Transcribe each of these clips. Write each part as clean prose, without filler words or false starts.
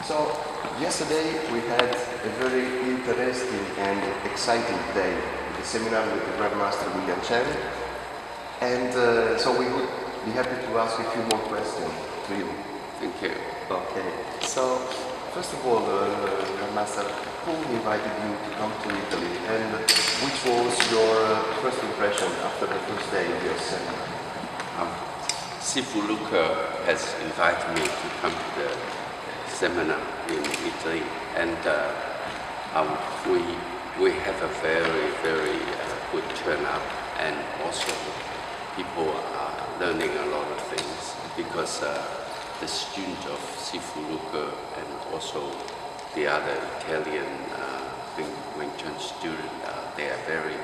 So, yesterday we had a very interesting and exciting day, the seminar with the Grandmaster William Cheung, and so we would be happy to ask a few more questions to you. Thank you. Okay, so first of all, Grandmaster, who invited you to come to Italy, and which was your first impression after the first day of your seminar? Sifu has invited me to come to the seminar in Italy, and we have a very good turnout, and also people are learning a lot of things because the students of Sifu and also the other Italian Wing Chun students, they are very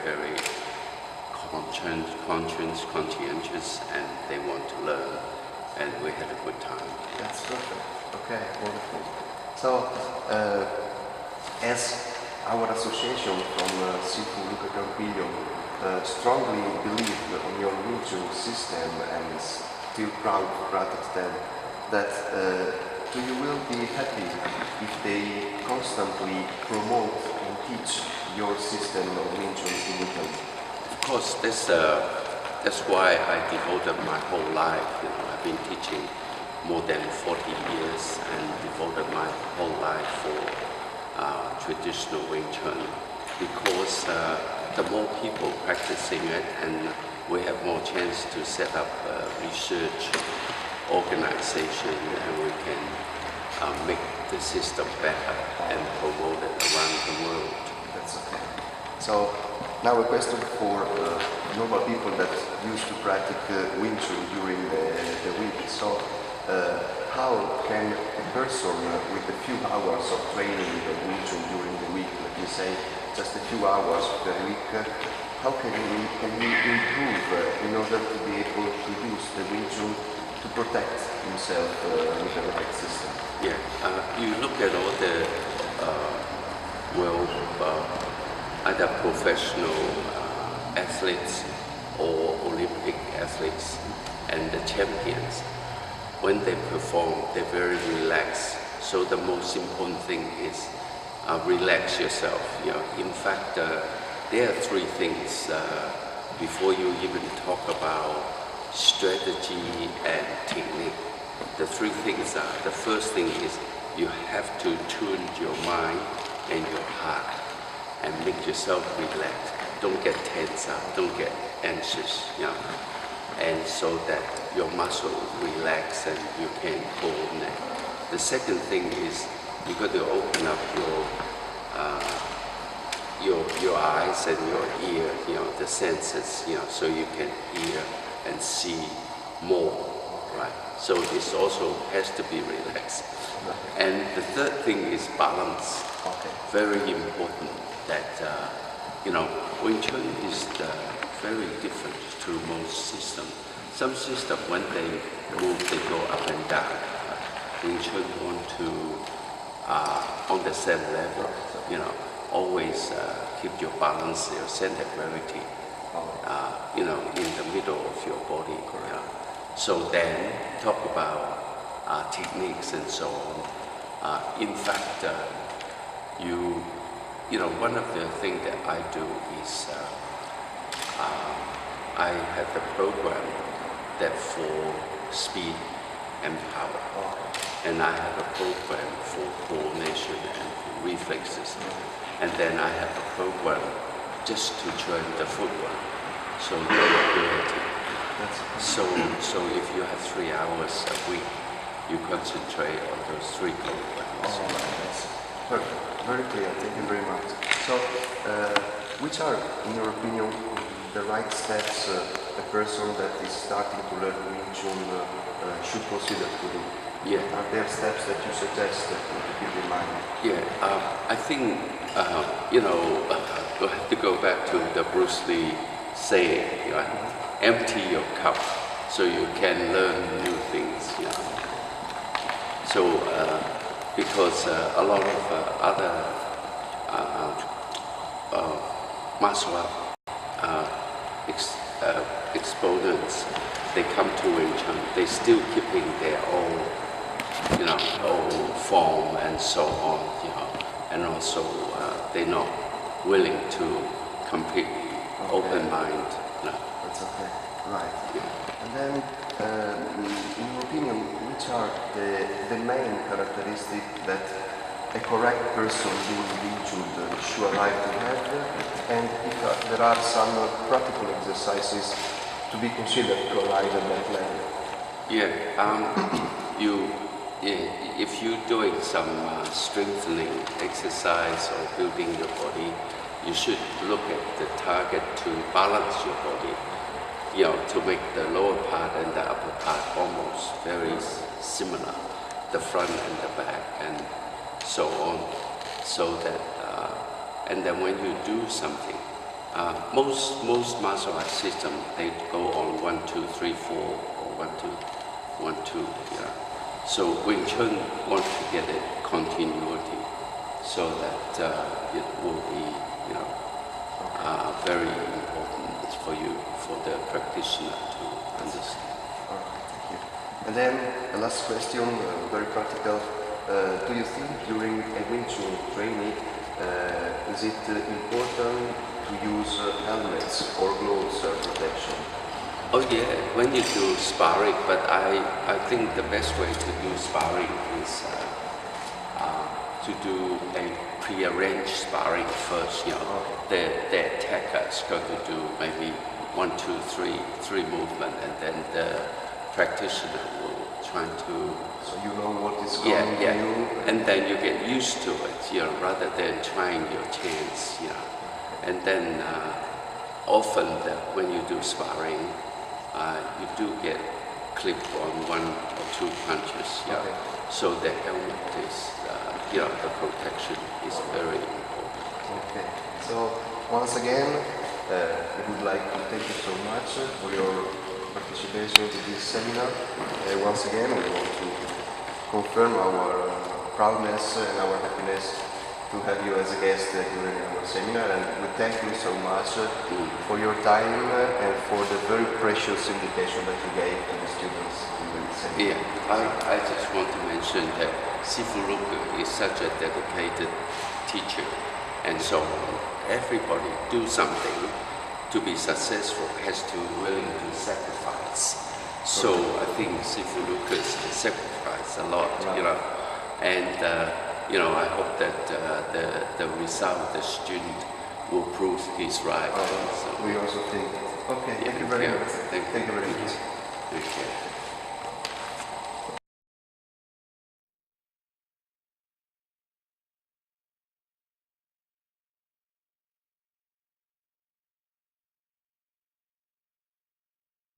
conscientious, and they want to learn, and we had a good time. That's perfect. Okay, wonderful. So, as our association from Sifu Luca Campillo strongly believe on your Wing Chun system and still proud to practice them, that you will be happy if they constantly promote and teach your system of Wing Chun in Italy. Of course, that's why I devoted my whole life. I've been teaching more than 40 years and devoted my whole life for traditional Wing Chun, because the more people practicing it, and we have more chance to set up a research organization, and we can make the system better and promote it around the world. That's okay. So now a question for normal people that used to practice Wing Chun during the week. So how can a person with a few hours of training Wing Chun during the week, let me say just a few hours per week, how can he improve in order to be able to use the Wing Chun to protect himself with the right system? Yeah, you look at all the either professional athletes or Olympic athletes and the champions. When they perform, they're very relaxed. So the most important thing is relax yourself. In fact, there are three things before you even talk about strategy and technique. The three things are: the first thing is you have to tune your mind and your heart and make yourself relaxed. Don't get tense up, don't get anxious, and so that your muscle relax and you can coordinate. The second thing is you got to open up your eyes and your ear, the senses, so you can hear and see more, right? So this also has to be relaxed. And the third thing is balance. Okay. Very important that, Wing Chun is very different to most systems. Some systems, when they move, they go up and down. Wing Chun want to, on the same level, always keep your balance, your center of gravity, in the middle of your body. So then, talk about techniques and so on. In fact, one of the things that I do is I have a program that for speed and power, and I have a program for coordination and for reflexes, and then I have a program just to train the footwork, so the ability. So if you have 3 hours a week, you concentrate on those three programs. That's perfect. Very clear. Thank you very much. So, which are, in your opinion, the right steps a person that is starting to learn Wing Chun should consider to do? Yeah. Are there steps that you suggest to keep in mind? Yeah, I think, we'll have to go back to the Bruce Lee saying, empty your cup so you can learn new things. So, because a lot of other martial art exponents, they come to Wing Chun, they still keeping their old old form and so on, and also they're not willing to completely open mind. That's okay, right. And then, in your opinion, which are the main characteristics that a correct person doing Wing Chun should arrive to have, and if there are some practical exercises to be considered to arrive at that level? If you're doing some strengthening exercise or building your body, you should look at the target to balance your body, to make the lower part and the upper part almost very similar, the front and the back and so on, so that, and then when you do something, most martial arts system, they go on 1, 2, 3, 4, or 1, 2, 1, 2, So Wing Chun wants to get a continuity so that it will be, very important for you, for the practitioner to understand. All right, thank you. And then the last question, very practical. Do you think during a Wing Chun training, is it important to use helmets or gloves protection? Oh yeah, when you do sparring, but I think the best way to do sparring is to do a pre-arranged sparring first. The attacker is going to do maybe 1, 2, 3 movement, and then the practitioner will try to. So you know what is coming to you. And then you get used to it, rather than trying your chance, And then often when you do sparring, you do get clipped on 1 or 2 punches, So the helmet is, the protection is very important. Okay. So once again, I would like to thank you so much for your participation to this seminar. Once again, we want to confirm our proudness and our happiness to have you as a guest during our seminar, and we thank you so much for your time and for the very precious indication that you gave to the students during the seminar. I just want to mention that Sifu is such a dedicated teacher, and so everybody do something to be successful has to willing to sacrifice. So I think Sifu Lucas sacrificed a lot, and I hope that the result, the student will prove he's right. We also think. Okay, thank you very much. Thank you very much.